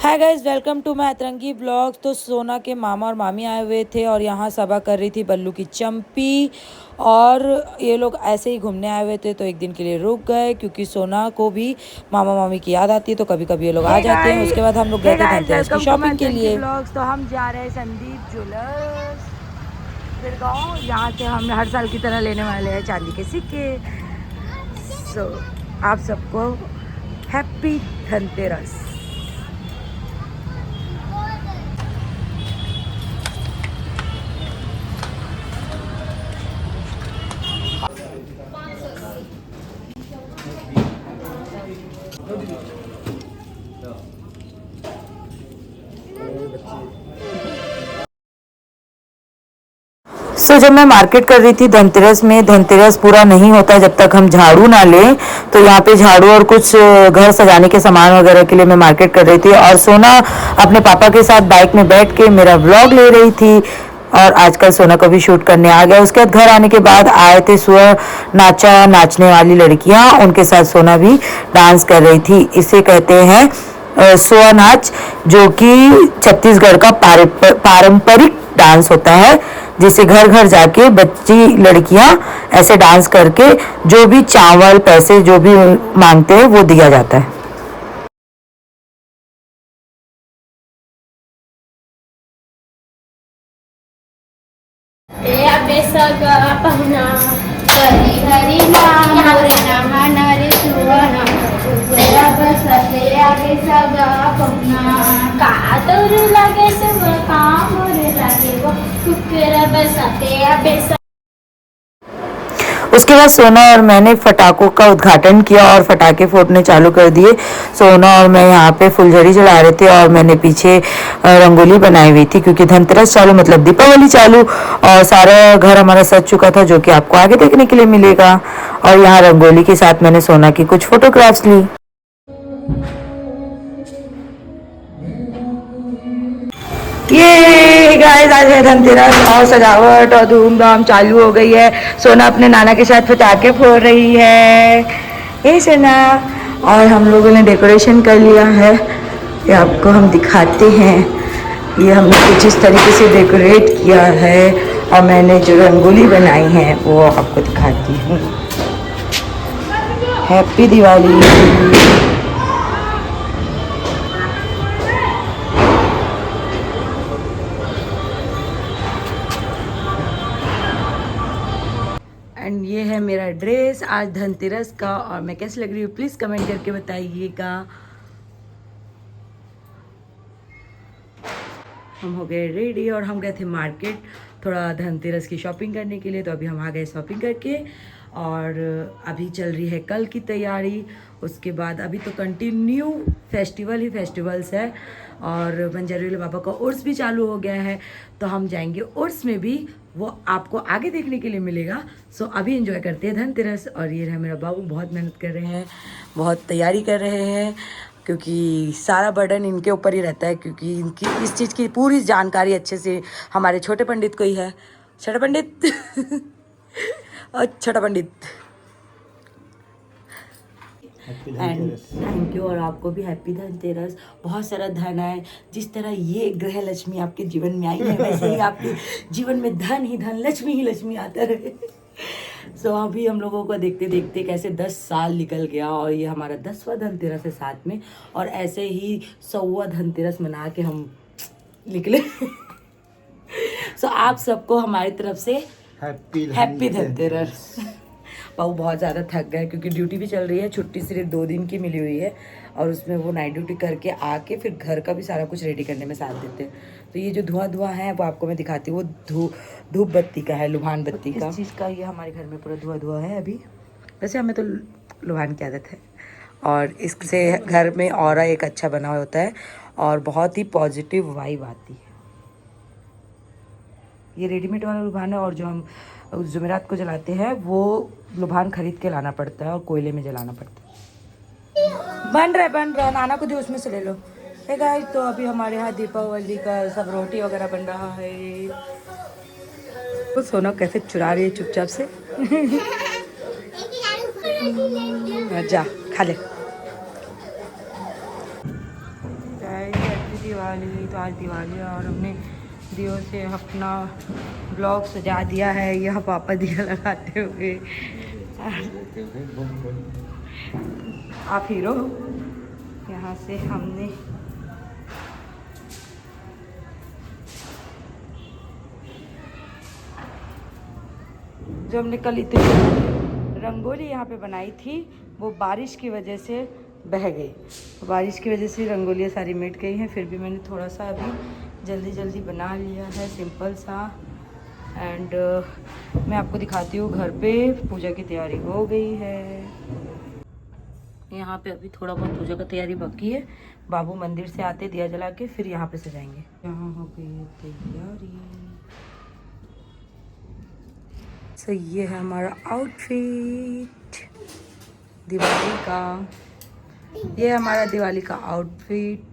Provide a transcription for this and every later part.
Hi guys, welcome to my अतरंगी blogs. तो सोना के मामा और मामी आए हुए थे और यहाँ सभा कर रही थी बल्लू की चंपी। और ये लोग ऐसे ही घूमने आए हुए थे तो एक दिन के लिए रुक गए क्योंकि सोना को भी मामा मामी की याद आती है, तो कभी कभी ये लोग आ जाते हैं। उसके बाद हम लोग गए थे धनतेरस की शॉपिंग के लिए। ब्लॉग्स तो हम जा रहे हैं संदीप ज्वेलर्स फिर गाँव। यहाँ से हम हर साल की तरह लेने वाले हैं चांदी के सिक्के। सो आप सबको हैप्पी धनतेरस। जब मैं मार्केट कर रही थी धनतेरस में, धनतेरस पूरा नहीं होता जब तक हम झाड़ू ना लें। तो यहाँ पे झाड़ू और कुछ घर सजाने के सामान वगैरह के लिए मैं मार्केट कर रही थी और सोना अपने पापा के साथ बाइक में बैठ के मेरा व्लॉग ले रही थी। और आजकल सोना को भी शूट करने आ गया। उसके बाद घर आने के बाद आए थे स्वर नाचा नाचने वाली लड़कियां, उनके साथ सोना भी डांस कर रही थी। इसे कहते हैं स्वर नाच, जो कि छत्तीसगढ़ का पारंपरिक डांस होता है, जिसे घर घर जाके बच्ची लड़कियां ऐसे डांस करके जो भी चावल पैसे जो भी मांगते हैं वो दिया जाता है। उसके बाद सोना और मैंने फटाकों का उद्घाटन किया और फटाके फोड़ने चालू कर दिए। सोना और मैं यहाँ पे फुलझड़ी जला रहे थे और मैंने पीछे रंगोली बनाई हुई थी क्योंकि धनतेरस चालू मतलब दीपावली चालू। और सारा घर हमारा सज चुका था, जो कि आपको आगे देखने के लिए मिलेगा। और यहाँ रंगोली के साथ मैंने सोना की कुछ फोटोग्राफ्स ली। ये गाइस, आज है धनतेरस और सजावट और धूमधाम चालू हो गई है। सोना अपने नाना के साथ पटाखे फोड़ रही है। ये सोना, और हम लोगों ने डेकोरेशन कर लिया है, ये आपको हम दिखाते हैं। ये हमने कुछ इस तरीके से डेकोरेट किया है और मैंने जो रंगोली बनाई है वो आपको दिखाती हूँ। हैप्पी दिवाली। एंड ये है मेरा ड्रेस आज धनतेरस का, और मैं कैसी लग रही हूँ प्लीज़ कमेंट करके बताइएगा। हम हो गए रेडी और हम गए थे मार्केट थोड़ा धनतेरस की शॉपिंग करने के लिए। तो अभी हम आ गए शॉपिंग करके और अभी चल रही है कल की तैयारी। उसके बाद अभी तो कंटिन्यू फेस्टिवल ही फेस्टिवल्स है और बंजारी वाले बाबा का उर्स भी चालू हो गया है, तो हम जाएंगे उर्स में भी, वो आपको आगे देखने के लिए मिलेगा। सो अभी एंजॉय करते हैं धनतेरस। और ये रहा मेरा बाबू, बहुत मेहनत कर रहे हैं, बहुत तैयारी कर रहे हैं क्योंकि सारा बर्डन इनके ऊपर ही रहता है, क्योंकि इनकी इस चीज़ की पूरी जानकारी अच्छे से हमारे छोटे पंडित को ही है। छोटा पंडित और छोटा पंडित एंड थैंक यू। और आपको भी हैप्पी धनतेरस। बहुत सारा धन है, जिस तरह ये ग्रह लक्ष्मी आपके जीवन में आई है वैसे ही आपके जीवन में धन ही धन, लक्ष्मी ही लक्ष्मी आता रहे। सो अभी हम लोगों को देखते देखते कैसे 10 साल निकल गया और ये हमारा 10वां धनतेरस है साथ में, और ऐसे ही 100वां धनतेरस मना के हम निकले। सो आप सबको हमारी तरफ से हैप्पी धनतेरस। बाबू बहुत ज़्यादा थक गए क्योंकि ड्यूटी भी चल रही है, छुट्टी सिर्फ 2 दिन की मिली हुई है और उसमें वो नाइट ड्यूटी करके आके फिर घर का भी सारा कुछ रेडी करने में साथ देते हैं। तो ये जो धुआं है वो आपको मैं दिखाती हूँ, वो धूप बत्ती का है, लुभान बत्ती का। इस चीज़ का ये हमारे घर में पूरा धुआं है अभी। वैसे हमें तो लुभान की आदत है और इससे घर में ऑरा एक अच्छा बना होता है और बहुत ही पॉजिटिव वाइब आती है। ये रेडीमेड वाला लुभान है और जो हम जुमेरात को जलाते हैं वो लुभान खरीद के लाना पड़ता है और कोयले में जलाना पड़ता है। बन रहा है, नाना को दे उसमें से ले लो। हे गाइस, तो अभी हमारे यहाँ दीपावली का सब रोटी वगैरह बन रहा है। तो सोना कैसे चुरा रही है चुपचाप से। जा खा ले। दिवाली। तो आज दिवाली है और हमने दियों से अपना ब्लॉग सजा दिया है। यह पापा दिया लगाते हुए। आप हीरो। यहाँ से हमने जो हमने कल इतनी रंगोली यहाँ पे बनाई थी वो बारिश की वजह से बह गई। बारिश की वजह से रंगोलियाँ सारी मिट गई हैं। फिर भी मैंने थोड़ा सा अभी जल्दी बना लिया है सिंपल सा। एंड मैं आपको दिखाती हूँ घर पे पूजा की तैयारी हो गई है। यहाँ पे अभी थोड़ा बहुत पूजा का तैयारी बाकी है। बाबू मंदिर से आते दिया जला के फिर यहाँ पे सजाएंगे। यहाँ हो गई है तैयारी। सो ये है हमारा आउटफिट दिवाली का। ये है हमारा दिवाली का आउटफिट।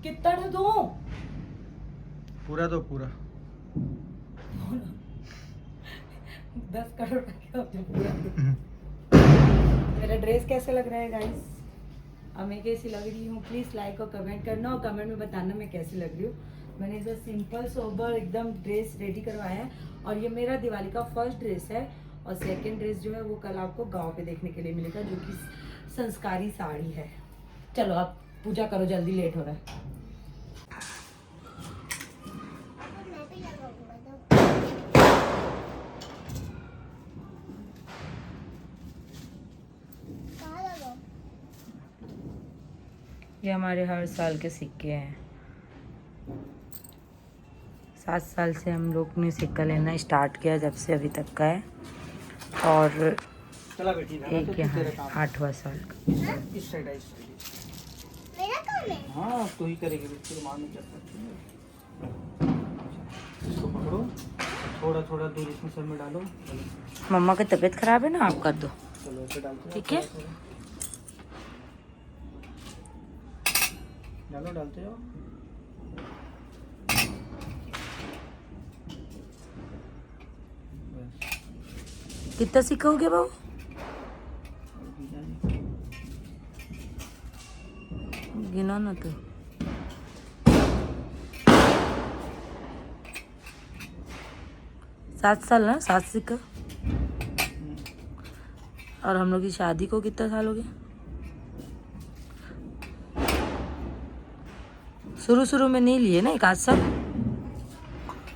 कितना दो? पूरा तो पूरा 10 करोड़ का पूरा। मेरा ड्रेस कैसा लग रहा है गाइस? अब मैं कैसी लग रही हूँ प्लीज लाइक और कमेंट करना और कमेंट में बताना मैं कैसी लग रही हूँ। मैंने इसे सिंपल सोबर एकदम ड्रेस रेडी करवाया है और ये मेरा दिवाली का फर्स्ट ड्रेस है। और सेकंड ड्रेस जो है वो कल आपको गांव पे देखने के लिए मिलेगा जो कि संस्कारी साड़ी है। चलो आप पूजा करो जल्दी लेट हो रहा है। ये हमारे हर साल के सिक्के हैं। 7 साल से हम लोग ने सिक्का लेना स्टार्ट किया जब से अभी तक का है। और चला बेटी एक यहाँ 8वां साल का। इस साइड मेरा काम है। हाँ तो ही करेगी बिल्कुल मालूम कर सकती है। इसको पकड़ो थोड़ा थोड़ा दूर इसमें सर में डालो। मम्मा की तबीयत खराब है ना आप कर दो। चलो ऐसे डालते ठीक है। डालो डालते हो। कितना सिक्का हो गया बाबू? गिना ना तो। सात साल ना 7 सिक्का। और हम लोग की शादी को कितना साल हो गया? शुरू में नहीं लिए ना 1 आध साल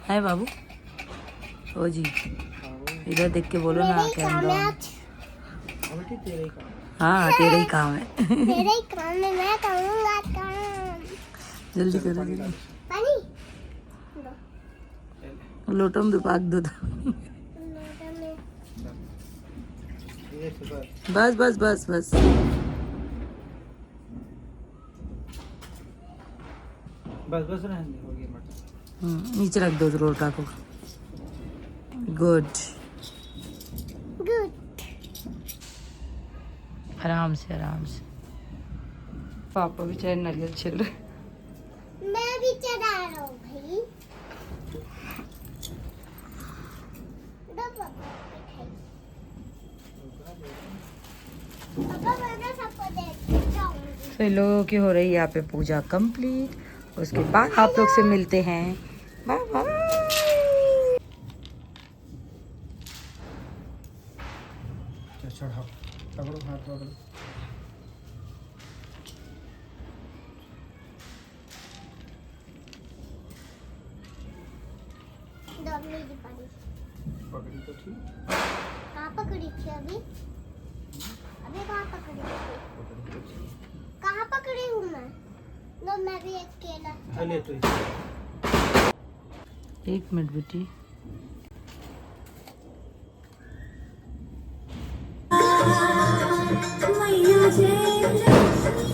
है बाबू। ओ जी इधर देख के बोलो ना कैमरा। हाँ तेरा ही काम है। मेरा ही काम है, मैं करूँगा काम। जल्दी करो जल्दी। पानी लोटो में पाक दो। बस बस बस बस। बस बस रहने दे, हो गया मत। नीचे रख दो लोटा को। Good good. आराम से आराम से। पापा भी चाहे नारियल छिल रहे। मैं भी चढ़ा रहा हूँ भाई। दो पापा मैं सबको देख जाऊंगी। तो इन लोगों की हो रही है यहाँ पे पूजा कंप्लीट। उसके बाद आप लोग से मिलते हैं। Bye bye. चढ़ाओ पकड़ो हाथ पकड़ो। पकड़ी तो थी। कहाँ पकड़ी थी अभी? अभी कहाँ पकड़ी थी? पकड़ी तो थी। कहाँ पकड़ी हूँ मैं? लो मैं भी अकेला। हाँ ले तो 1 मिनट बेटी। मैया जय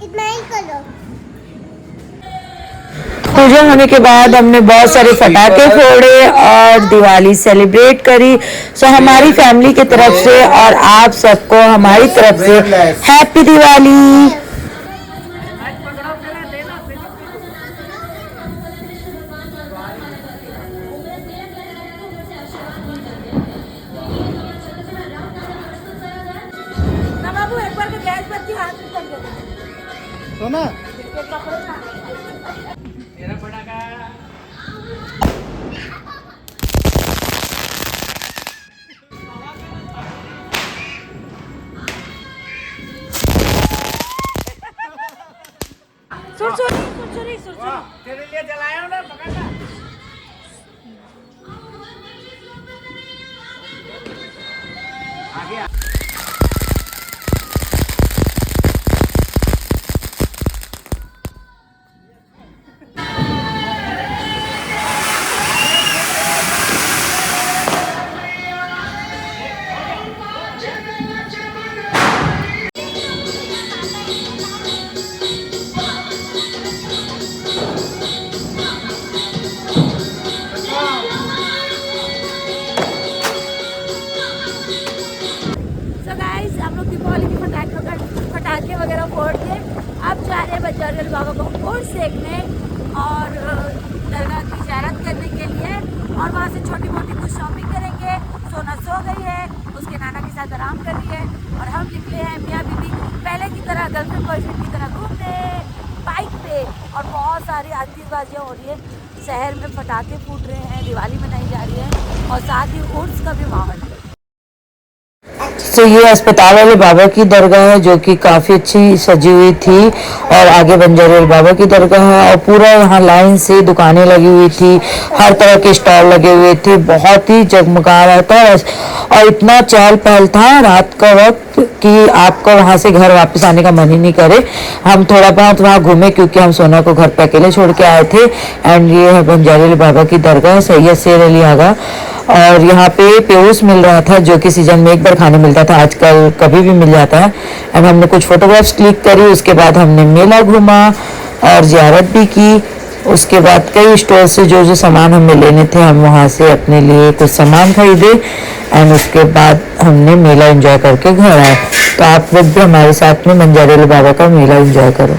इतना ही करो। पूजा होने के बाद हमने बहुत सारे पटाखे फोड़े और दिवाली सेलिब्रेट करी। सो हमारी फैमिली की तरफ से और आप सबको हमारी तरफ से हैप्पी दिवाली। बाबू एक बार गैस बत्ती हाथ में कर दो। सोना सुरसुरी तेरे लिए जलाया हूं ना, पकड़ना। आगे पटाखे वगैरह फोड़ के अब जा रहे हैं बजरंग बाबा को और सेकने और दरगाह की ज़ियारत करने के लिए, और वहाँ से छोटी मोटी कुछ शॉपिंग करेंगे। सोना सो गई है, उसके नाना के साथ आराम कर रही है और हम निकले हैं मियाँ बीबी पहले की तरह गर्लफ्रेंड बॉयफ्रेंड की तरह घूमने बाइक पे। और बहुत सारी आतिशबाजियाँ हो रही है, शहर में पटाखे फूट रहे हैं, दिवाली मनाई जा रही है और साथ ही उर्स का भी माहौल है। तो ये अस्पताल वाले बाबा की दरगाह है जो कि काफ़ी अच्छी सजी हुई थी, और आगे बंजारे बाबा की दरगाह है और पूरा यहाँ लाइन से दुकानें लगी हुई थी, हर तरह के स्टॉल लगे हुए थे, बहुत ही जगमगा रहा था और इतना चहल पहल था रात का वक्त कि आपको वहाँ से घर वापस आने का मन ही नहीं करे। हम थोड़ा बहुत वहाँ घूमे क्योंकि हम सोना को घर पे अकेले छोड़ के आए थे। एंड ये है बंजारे बाबा की दरगाह सैयद शेर अली आगा, और यहाँ पे पेऊस मिल रहा था जो कि सीजन में एक बार खाने मिलता था, आजकल कभी भी मिल जाता है। एंड हमने कुछ फोटोग्राफ्स क्लिक करी, उसके बाद हमने मेला घूमा और ज़ियारत भी की। उसके बाद कई स्टोर से जो जो सामान हमें लेने थे हम वहाँ से अपने लिए कुछ सामान खरीदे एंड उसके बाद हमने मेला एंजॉय करके घर आए। तो आप लोग भी हमारे साथ में बंजारे बाबा का मेला एंजॉय करो।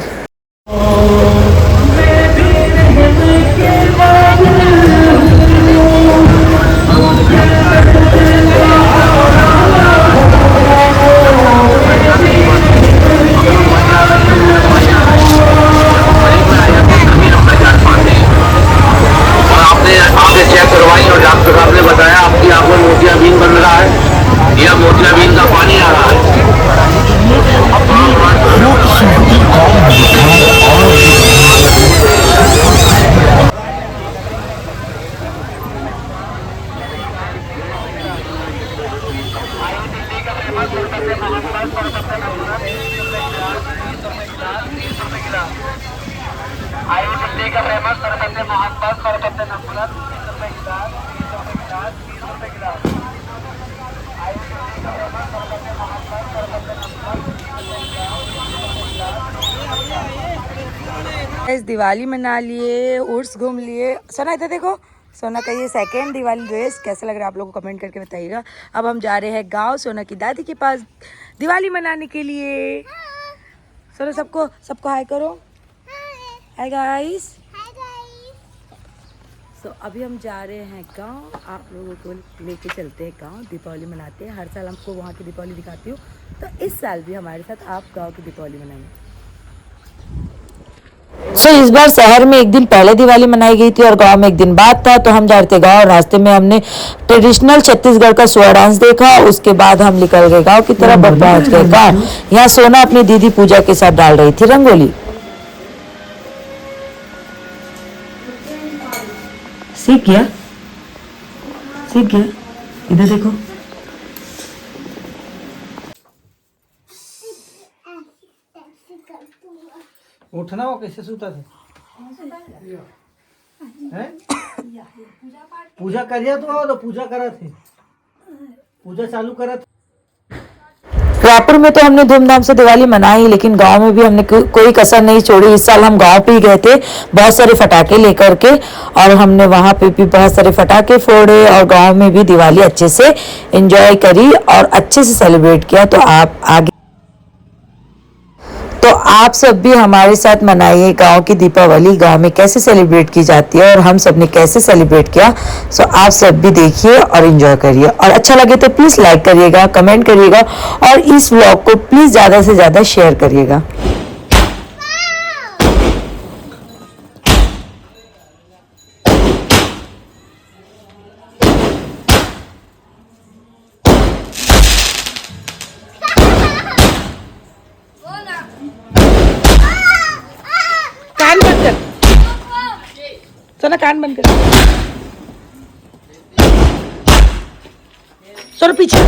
दिवाली मना लिए, उर्स घूम लिए। सोना इधर देखो, सोना का ये सेकेंड दिवाली ड्रेस कैसा लग रहा है आप लोगों को कमेंट करके बताइएगा। अब हम जा रहे हैं गांव सोना की दादी के पास दिवाली मनाने के लिए। सोना सबको हाय करो। Hi guys. सो अभी हम जा रहे हैं गांव, आप लोगों को लेके चलते हैं गांव, दीपावली मनाते हैं। हर साल हमको वहाँ की दीपावली दिखाती हूँ, तो इस साल भी हमारे साथ आप गांव की दीपावली मनाएंगे। इस बार शहर में एक दिन पहले दिवाली मनाई गई थी और गांव में एक दिन बाद था। तो हम जा रहे थे गाँव, रास्ते में हमने ट्रेडिशनल छत्तीसगढ़ का स्वर डांस देखा। उसके बाद हम निकल गए गाँव की तरफ और पहुँच गए गाँव। यहाँ सोना अपनी दीदी पूजा के साथ डाल रही थी रंगोली। सीख गया, सीख गया। इधर देखो, उठना वो कैसे सूता थे हैं? पूजा करिया तो पूजा करा थे, पूजा चालू करा थे। रायपुर में तो हमने धूमधाम से दिवाली मनाई, लेकिन गांव में भी हमने कोई कसर नहीं छोड़ी। इस साल हम गांव पे ही गए थे बहुत सारे फटाके लेकर के, और हमने वहां पे भी बहुत सारे फटाके फोड़े और गांव में भी दिवाली अच्छे से एंजॉय करी और अच्छे से सेलिब्रेट किया। तो आप सब भी हमारे साथ मनाइए गांव की दीपावली, गांव में कैसे सेलिब्रेट की जाती है और हम सब ने कैसे सेलिब्रेट किया। सो आप सब भी देखिए और एंजॉय करिए, और अच्छा लगे तो प्लीज़ लाइक करिएगा, कमेंट करिएगा, और इस व्लॉग को प्लीज़ ज़्यादा से ज़्यादा शेयर करिएगा। कान बंद कर, सोना कान बंद कर, सोना पीछे।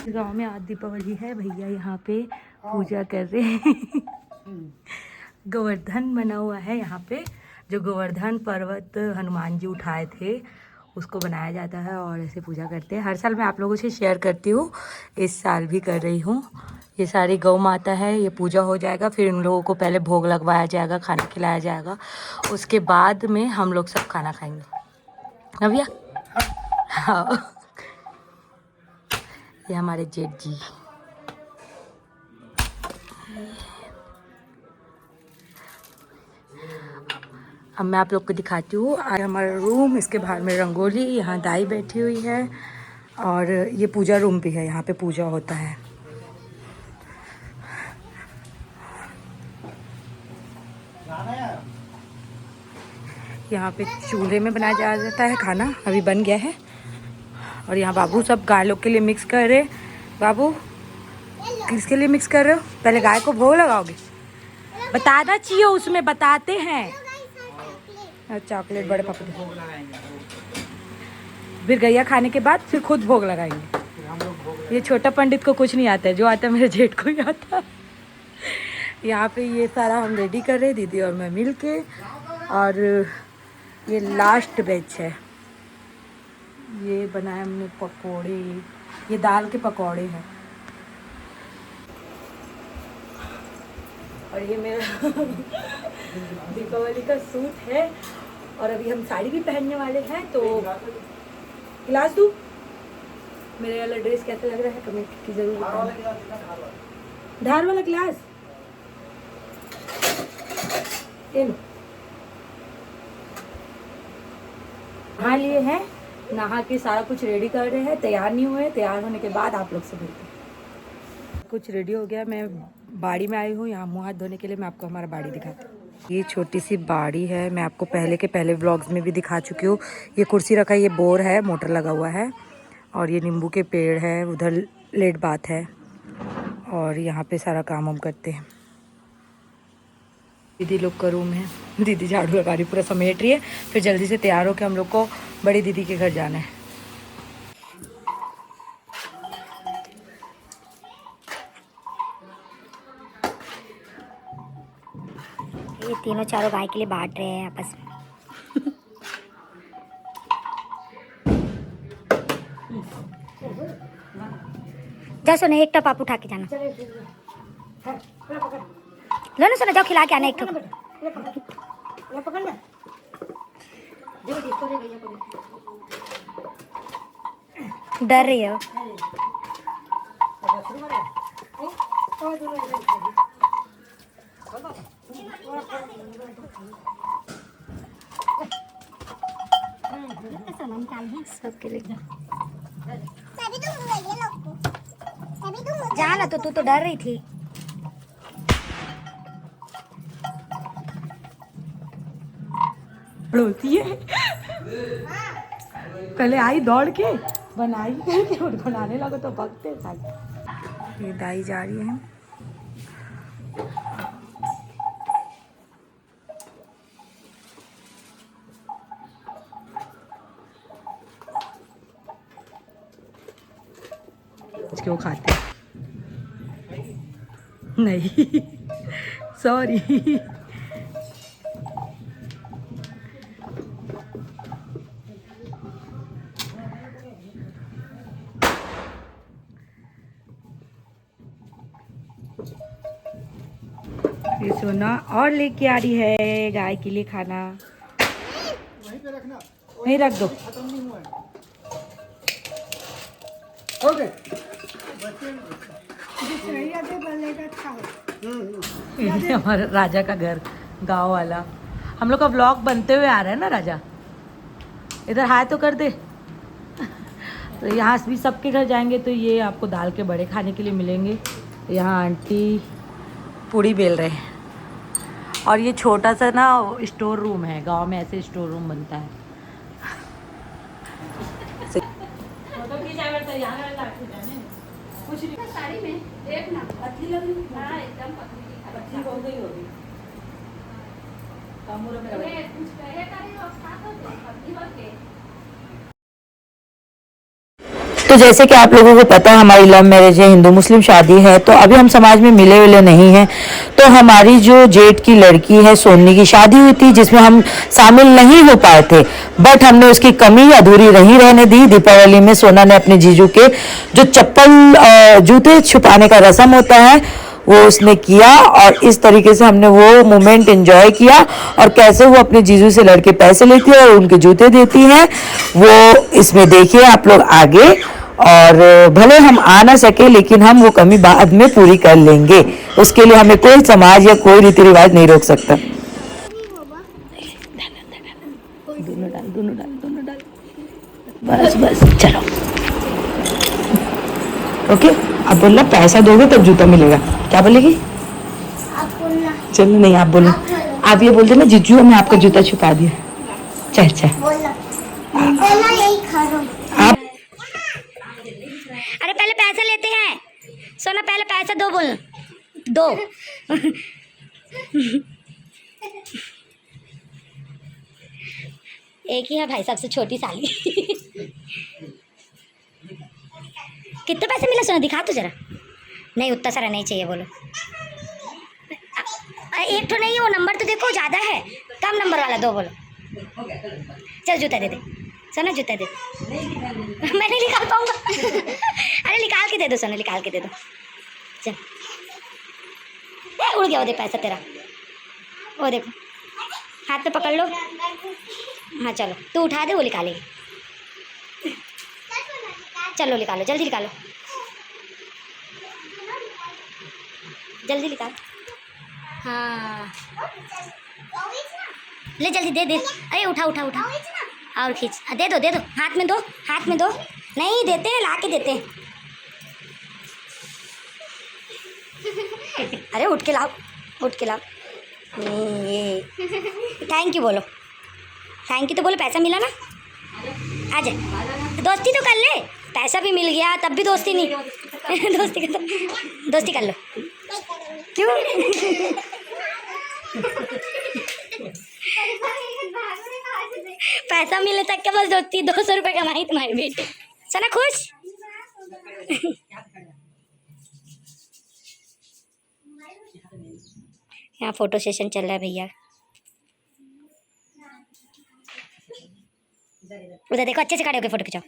गांव में आज दीपावली है, भैया यहाँ पे पूजा कर रहे हैं। गोवर्धन बना हुआ है यहाँ पे, जो गोवर्धन पर्वत हनुमान जी उठाए थे उसको बनाया जाता है और ऐसे पूजा करते हैं। हर साल मैं आप लोगों से शेयर करती हूँ, इस साल भी कर रही हूँ। ये सारी गौ माता है, ये पूजा हो जाएगा, फिर इन लोगों को पहले भोग लगवाया जाएगा, खाना खिलाया जाएगा, उसके बाद में हम लोग सब खाना खाएंगे ना भैया। हाँ, ये हमारे जेठ जी। अब मैं आप लोग को दिखाती हूँ आज हमारा रूम, इसके बाहर में रंगोली, यहाँ दाई बैठी हुई है, और ये पूजा रूम भी है, यहाँ पे पूजा होता है। यहाँ पे चूल्हे में बनाया जाता है खाना, अभी बन गया है। और यहाँ बाबू सब गाय लोग के लिए मिक्स कर रहे। बाबू किसके लिए मिक्स कर रहे हो? पहले गाय को भोग लगाओगे? बताना चाहिए, उसमें बताते हैं। चॉकलेट बड़े पापा फिर गैया खाने के बाद फिर खुद भोग लगाएंगे। ये छोटा पंडित को कुछ नहीं आता है, जो आता है मेरे जेठ को ही आता है। यहाँ पे ये सारा हम रेडी कर रहे हैं, दीदी और मैं मिल के। और ये लास्ट बैच है, ये बनाए हमने पकोड़े, ये दाल के पकोड़े हैं। और ये मेरा दीपावली का सूट है, और अभी हम साड़ी भी पहनने वाले हैं। तो गिलास दूँ? मेरे वाला ड्रेस कैसा लग रहा है कमेंट की जरूर बताना। धार वाला गिलास नहा लिए हैं, नहा के सारा कुछ रेडी कर रहे हैं, तैयार नहीं हुए। तैयार होने के बाद आप लोग से मिलते हैं। कुछ रेडी हो गया, मैं बाड़ी में आई हूँ यहाँ मुँह हाथ धोने के लिए। मैं आपको हमारा बाड़ी दिखाती हूँ। ये छोटी सी बाड़ी है, मैं आपको पहले व्लॉग्स में भी दिखा चुकी हूँ। ये कुर्सी रखा है, ये बोर है, मोटर लगा हुआ है, और ये नींबू के पेड़ है, उधर लेट बात है, और यहाँ पे सारा काम हम करते हैं। दीदी लोग का रूम है, दीदी झाड़ू लगा रही, पूरा समेट रही है, फिर जल्दी से तैयार होकर हम लोग को बड़ी दीदी के घर जाना है। ये तीनों चारों गाय के लिए बांट रहे हैं आपस में। जा सोना, एक टप आप उठा के जाना। लो ना सोना, जाओ खिला के आना एक टप। डर रही हो? सबके लिए जाना, तो तू तो डर रही थी। बोलती है पहले आई दौड़ के बनाई करके, और बनाने लगो तो भगते भाई। ये दाई जा रही है, के वो खाते हैं। नहीं सॉरी। ये सोना और लेके आ रही है गाय के लिए खाना। वहीं पे रखना, नहीं रख दो। खत्म नहीं हुआ है। ओके ये हमारा राजा का घर, गांव वाला। हम लोग का व्लॉग बनते हुए आ रहा है ना राजा, इधर हाय तो कर दे। तो यहाँ भी सबके घर जाएंगे तो ये आपको दाल के बड़े खाने के लिए मिलेंगे। यहाँ आंटी पूड़ी बेल रहे हैं और ये छोटा सा ना स्टोर रूम है, गांव में ऐसे स्टोर रूम बनता है। कुछ नहीं, साड़ी में एक ना पतली लग रही है। हां एकदम पतली हो गई होगी। कामूरा में कुछ कहे करी और साथ हो पतली हो के। तो जैसे कि आप लोगों को पता है हमारी लव मैरिज है, हिंदू मुस्लिम शादी है, तो अभी हम समाज में मिले विले नहीं हैं। तो हमारी जो जेठ की लड़की है सोनी की शादी हुई थी जिसमें हम शामिल नहीं हो पाए थे, बट हमने उसकी कमी अधूरी नहीं रहने दी। दीपावली में सोना ने अपने जीजू के जो चप्पल जूते छुपाने का रस्म होता है वो उसने किया और इस तरीके से हमने वो मोमेंट एंजॉय किया। और कैसे वो अपने जीजू से लड़के पैसे लेती है और उनके जूते देती है वो इसमें देखिए आप लोग आगे। और भले हम आ ना सके लेकिन हम वो कमी बाद में पूरी कर लेंगे, उसके लिए हमें कोई समाज या कोई रीति रिवाज नहीं रोक सकता। दोनों डाल दोनों डाल दोनों डाल, बस बस चलो। ओके अब बोलना पैसा दोगे तब जूता मिलेगा। क्या बोलेगी? चलो नहीं आप बोलो, आप ये बोल देना जीजू मैं आपका जूता छुपा दिया। चल चल आप। अरे पहले पैसा लेते हैं सोना, पहले पैसा दो बोल दो। एक ही है भाई, सबसे छोटी साली। कितने पैसे मिले सोना, दिखा तो जरा। नहीं उतना सारा नहीं चाहिए बोलो। एक तो नहीं है वो, नंबर तो देखो ज़्यादा है, कम नंबर वाला दो बोलो। चल जूता दे दे सोना, जूता दे दे। मैं नहीं निकाल पाऊंगा। अरे निकाल के दे दो सोना, निकाल के दे दो। चल उड़ गया वो, दे पैसा तेरा। वो देखो हाथ में पकड़ लो। हाँ चलो तू उठा दे, वो निकालेगी। चलो निकालो, जल्दी निकालो, जल्दी निकाल। हाँ ले जल्दी दे दे। अरे उठा उठा उठा और खींच। दे दो दे दो, हाथ में दो, हाथ में दो। नहीं देते हैं, ला के देते हैं। अरे उठ के लाओ, उठ के लाओ। ये थैंक यू बोलो, थैंक यू तो बोलो। पैसा मिला ना, आ जा। दोस्ती तो कर ले, पैसा भी मिल गया तब भी दोस्ती नहीं। दोस्ती कर, दोस्ती कर लो। क्यों? पैसा मिले तक के बस दोस्ती। 200 रुपये कमाई तुम्हारी बेटी। सना खुश? यहाँ फोटो सेशन चल रहा है भैया। उधर देखो, अच्छे से खड़े होकर फोटो खिंचाओ।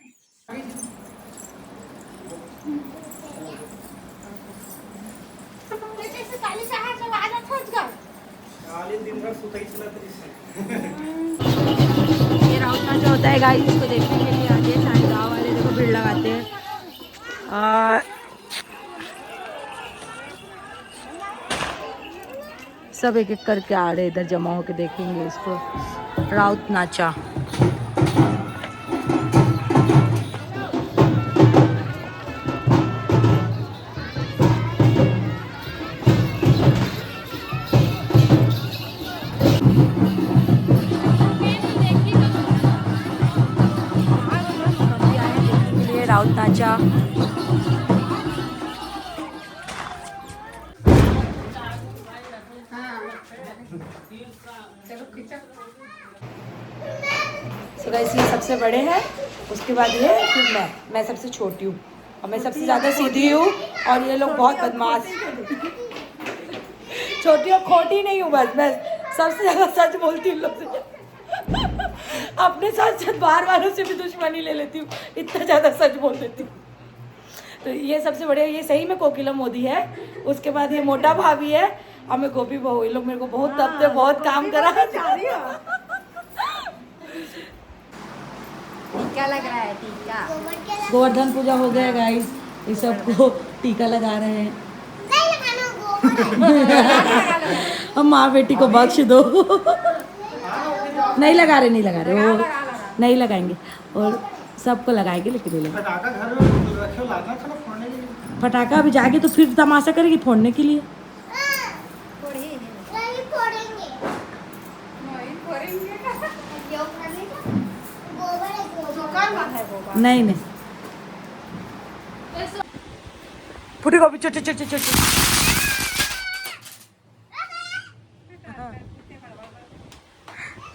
ये राउंड जो होता है गाइस, इसको देखने के लिए आते हैं सारे गाँव वाले। देखो भीड़ लगाते हैं सब एक एक करके आ रहे इधर जमा होके देखेंगे इसको। राउत नाचा। राउत नाचा। So guys, ये सबसे बड़े हैं, उसके बाद ये, फिर मैं सबसे छोटी हूँ और मैं सबसे ज़्यादा सीधी हूँ और ये लोग बहुत बदमाश। छोटी और खोटी नहीं हूँ, बस मैं सबसे ज़्यादा सच बोलती हूँ लोग से। अपने साथ साथ बाहर वालों से भी दुश्मनी ले लेती हूँ, इतना ज़्यादा सच बोल देती हूँ। तो ये सबसे बढ़िया, ये सही में कोकिला मोदी है। उसके बाद ये मोटा भाभी है और मैं गोपी बहू। ये लोग मेरे को बहुत दबते, बहुत काम करा। टीका लग रहा है, टीका। गोवर्धन पूजा हो गया गाइस, ये सबको टीका लगा रहे हैं। हम माँ बेटी को बख्श दो। नहीं लगा रहे वो नहीं लगाएंगे और सबको लगाएंगे, लेकिन ये लोग पटाखा घर में रखे हो, लाना था ना फोड़ने के लिए। पटाखा अभी जाके तो फिर तमाशा करेगी फोड़ने के लिए। नहीं नहीं फूटी गोभी छोटे छोटे छोटे।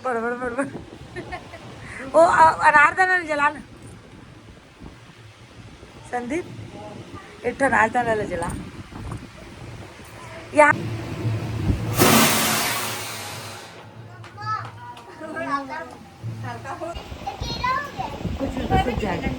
बड़ वो अनारदाना जलाना संदीप, एक अनारदाना जला यहाँ। कुछ जाएगा।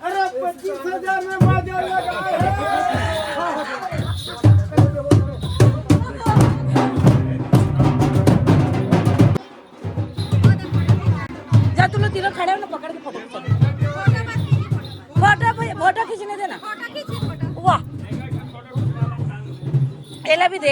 अरे 25,000 में मजा जा तुम लोग तीनों खड़े हो ना, पकड़ के फोटो फोटो खींचने देना। वाह, एला भी दे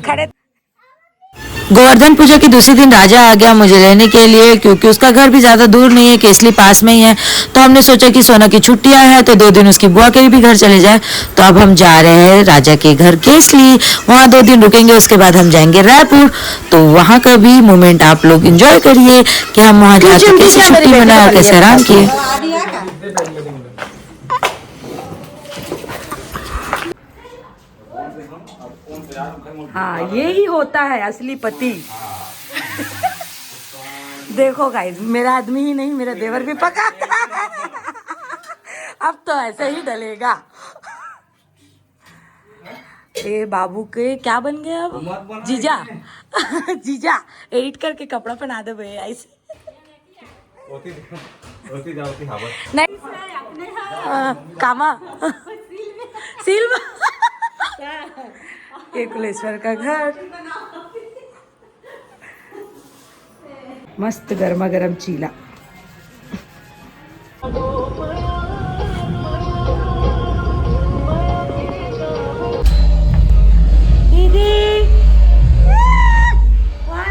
खड़े। गोवर्धन पूजा के दूसरे दिन राजा आ गया मुझे लेने के लिए, क्योंकि उसका घर भी ज्यादा दूर नहीं है, केसली पास में ही है। तो हमने सोचा कि सोना की छुट्टियां हैं तो 2 दिन उसकी बुआ के भी घर चले जाए। तो अब हम जा रहे हैं राजा के घर केसली, वहाँ 2 दिन रुकेंगे, उसके बाद हम जाएंगे रायपुर। तो वहाँ का भी मोमेंट आप लोग एंजॉय करिए कि हम वहाँ जाकर कैसे छुट्टी मनाए और कैसे आराम किए। हाँ, यही होता है असली पति। देखो गाइस, मेरा आदमी ही नहीं, मेरा देवर भी पका। अब तो ऐसे ही डलेगा। ए बाबू के क्या बन गए अब? जीजा। जीजा एडिट करके कपड़ा पहना दे भैया ऐसे। नहीं कामा सिल्वा। ये कुलेश्वर का घर, मस्त गर्मा गर्म चीला। दीदी वहाँ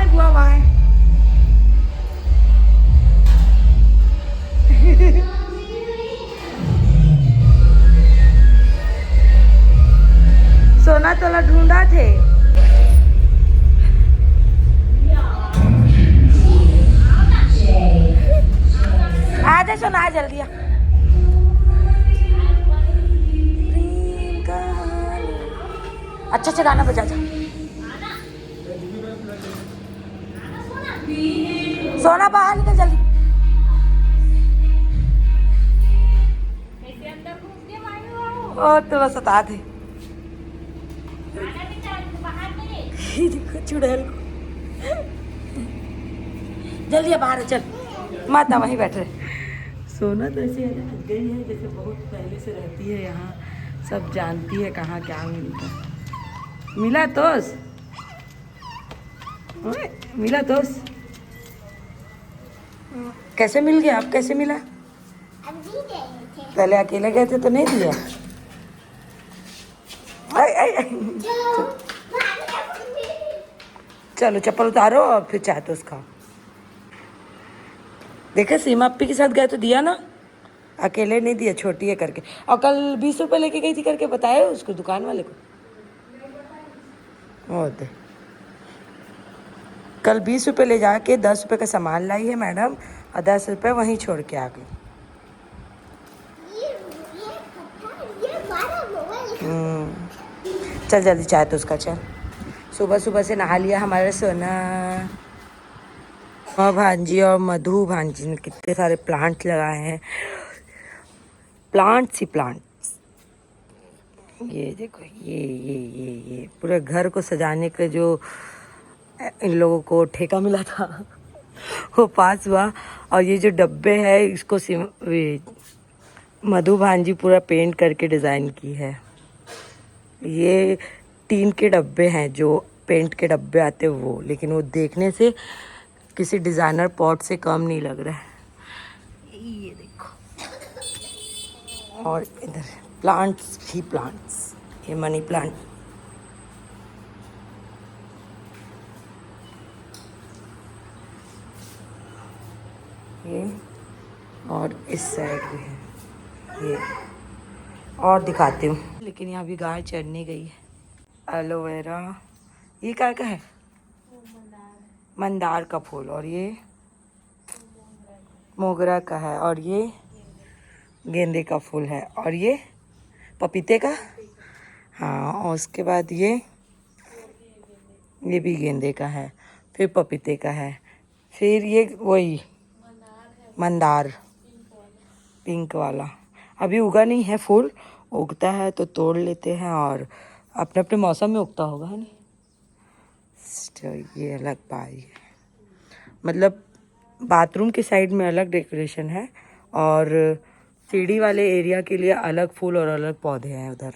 सोना बाहर निकल जल्दी। और थोड़ा सता थे देखो चुड़ैल को। जल्दी बाहर चल, माता वहीं बैठ रहे। सोना तो ऐसे हट गई है जैसे बहुत पहले से रहती है यहाँ, सब जानती है कहाँ क्या मिलता है। मिला तोस, मिला तोस, कैसे मिल गया? आप कैसे मिला? पहले अकेले गए थे तो नहीं दिया। चलो चप्पल उतारो और फिर चाय तो उसका। देखे सीमा अपी के साथ गए तो दिया ना, अकेले नहीं दिया, छोटी है करके। और कल 20 रुपए लेके गई थी करके बताए उसको, दुकान वाले को। होते कल 20 रुपए ले जाके 10 रुपए का सामान लाई है मैडम, और 10 रुपए वहीं छोड़ के आ गई। चल जल्दी चाय तो उसका चल। सुबह सुबह से नहा लिया हमारा सोना। और भांजी और मधु भांजी ने कितने सारे प्लांट्स लगाए हैं, प्लांट्स ही प्लांट्स। ये देखो, ये पूरे घर को सजाने का जो इन लोगों को ठेका मिला था वो पास हुआ। और ये जो डब्बे है इसको मधु भांजी पूरा पेंट करके डिज़ाइन की है। ये टीन के डब्बे हैं जो पेंट के डब्बे आते वो, लेकिन वो देखने से किसी डिज़ाइनर पॉट से कम नहीं लग रहा है। ये देखो, और इधर प्लांट्स ही प्लांट्स, ये मनी प्लांट। ये और इस साइड भी है ये, और दिखाती हूँ। लेकिन यहाँ भी गाय चढ़ने गई है। एलोवेरा, ये क्या का है? मंदार का फूल। और ये मोगरा का है। और ये गेंदे का फूल है। और ये पपीते का, हाँ। और उसके बाद ये भी गेंदे का है, फिर पपीते का है, फिर ये वही मंदार पिंक वाला। अभी उगा नहीं है फूल, उगता है तो तोड़ लेते हैं, और अपने अपने मौसम में उगता होगा, है नहीं। तो ये अलग पाई है, मतलब बाथरूम के साइड में अलग डेकोरेशन है, और सीढ़ी वाले एरिया के लिए अलग फूल और अलग पौधे हैं उधर।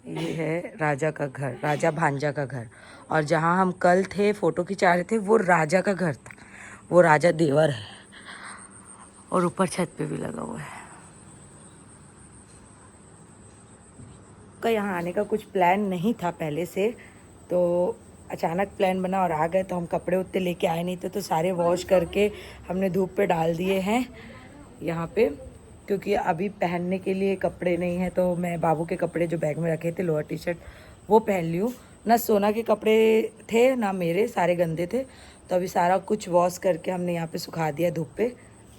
ये है राजा का घर, राजा भांजा का घर। और जहाँ हम कल थे फोटो खिंचा रहे थे वो राजा का घर था, वो राजा देवर है। और ऊपर छत पे भी लगा हुआ है। का यहाँ आने का कुछ प्लान नहीं था पहले से, तो अचानक प्लान बना और आ गए। तो हम कपड़े उतने लेके आए नहीं थे, तो सारे वॉश करके हमने धूप पे डाल दिए हैं यहाँ पे, क्योंकि अभी पहनने के लिए कपड़े नहीं हैं। तो मैं बाबू के कपड़े जो बैग में रखे थे, लोअर टी शर्ट, वो पहन ली हूँ। ना सोना के कपड़े थे ना मेरे, सारे गंदे थे। तो अभी सारा कुछ वॉश करके हमने यहाँ पे सुखा दिया धूप पे,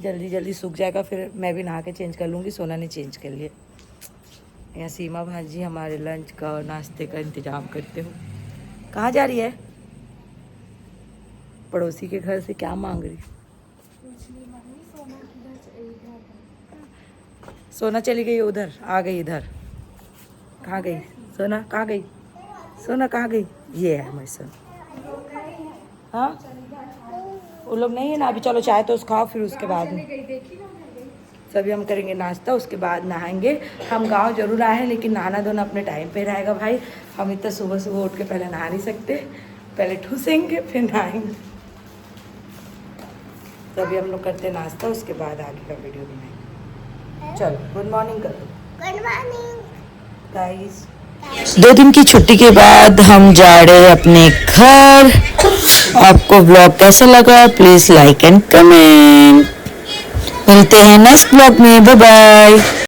जल्दी जल्दी सूख जाएगा। फिर मैं भी नहा के चेंज कर लूँगी, सोना ने चेंज कर लिया। यहाँ सीमा भाजी हमारे लंच का और नाश्ते का इंतज़ाम करते हो। कहाँ जा रही है? पड़ोसी के घर से क्या मांग रही? सोना चली गई उधर, आ गई इधर। कहाँ गई सोना? कहाँ गई सोना? कहाँ गई? ये है हमारी सोना। हाँ, वो लोग नहीं है ना अभी। चलो चाय तो खाओ, फिर उसके बाद में सभी हम करेंगे नाश्ता, उसके बाद नहाएंगे। हम गांव जरूर आए हैं, लेकिन नहाना धोना अपने टाइम पे रहेगा भाई। हम इतना सुबह सुबह उठ के पहले नहा नहीं सकते, पहले ठूसेंगे फिर नहाएंगे। तो अभी हम लोग करते हैं नाश्ता, उसके बाद आगे का वीडियो बनाएंगे। चलो गुड मॉर्निंग करो। गुड मॉर्निंग गाइस, 2 दिन की छुट्टी के बाद हम जा रहे हैं अपने घर। आपको ब्लॉग कैसा लगा प्लीज लाइक एंड कमेंट। मिलते हैं नेक्स्ट ब्लॉग में, बाय बाय।